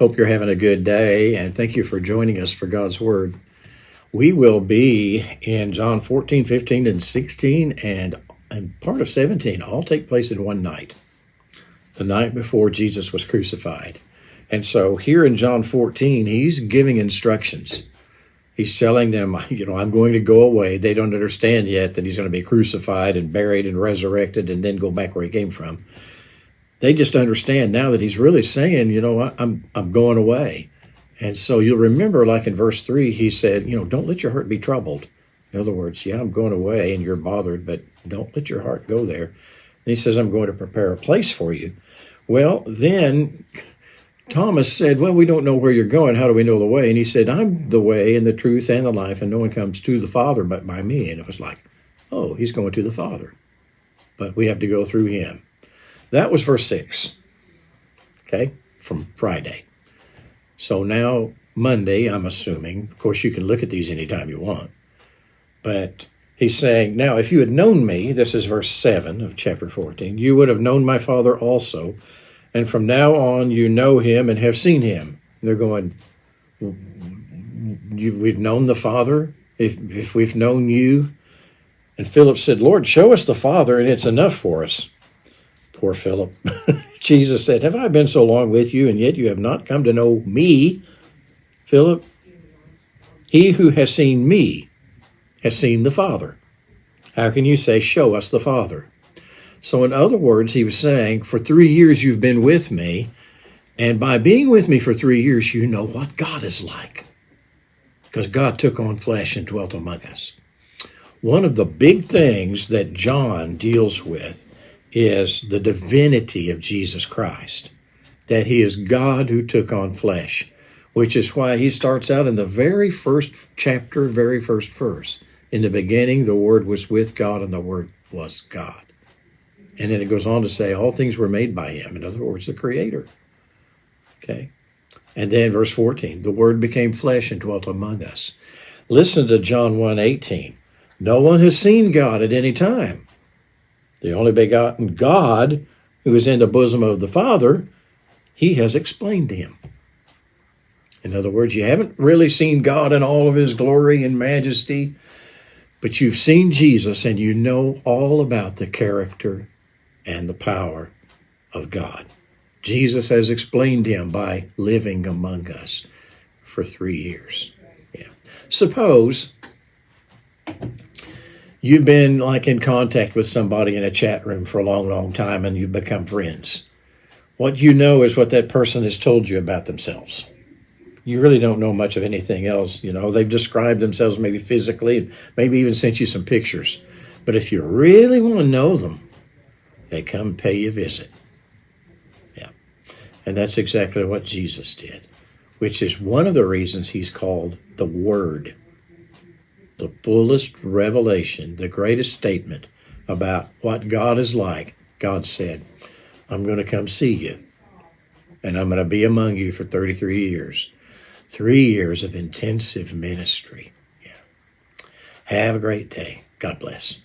Hope you're having a good day, and thank you for joining us for God's Word. We will be in John 14, 15, and 16, and part of 17 all take place in one night, the night before Jesus was crucified. And so here in John 14, he's giving instructions. He's telling them, I'm going to go away. They don't understand yet that he's going to be crucified and buried and resurrected and then go back where he came from. They just understand now that he's really saying, I'm going away. And so you'll remember, like in verse 3, he said, don't let your heart be troubled. In other words, I'm going away and you're bothered, but don't let your heart go there. And he says, I'm going to prepare a place for you. Well, then Thomas said, well, we don't know where you're going. How do we know the way? And he said, I'm the way and the truth and the life, and no one comes to the Father but by me. And it was like, oh, he's going to the Father. But we have to go through him. That was verse 6, okay, from Friday. So now Monday, I'm assuming, of course you can look at these anytime you want, but he's saying, now if you had known me, this is verse 7 of chapter 14, you would have known my Father also, and from now on you know him and have seen him. And they're going, we've known the Father, if we've known you. And Philip said, Lord, show us the Father and it's enough for us. Poor Philip. Jesus said, have I been so long with you, and yet you have not come to know me, Philip? He who has seen me has seen the Father. How can you say, show us the Father? So in other words, he was saying, for 3 years you've been with me, and by being with me for 3 years, you know what God is like. Because God took on flesh and dwelt among us. One of the big things that John deals with is the divinity of Jesus Christ, that he is God who took on flesh, which is why he starts out in the very first chapter, very first verse. In the beginning, the Word was with God, and the Word was God. And then it goes on to say, all things were made by him. In other words, the Creator. Okay. And then verse 14, the Word became flesh and dwelt among us. Listen to John 1:18. No one has seen God at any time. The only begotten God, who is in the bosom of the Father, he has explained to him. In other words, you haven't really seen God in all of his glory and majesty, but you've seen Jesus and you know all about the character and the power of God. Jesus has explained him by living among us for 3 years. Yeah. Suppose you've been in contact with somebody in a chat room for a long, long time and you've become friends. What you know is what that person has told you about themselves. You really don't know much of anything else. They've described themselves maybe physically, maybe even sent you some pictures. But if you really want to know them, they come pay you a visit. Yeah. And that's exactly what Jesus did, which is one of the reasons he's called the Word. The fullest revelation, the greatest statement about what God is like. God said, I'm going to come see you, and I'm going to be among you for 33 years. 3 years of intensive ministry. Yeah. Have a great day. God bless.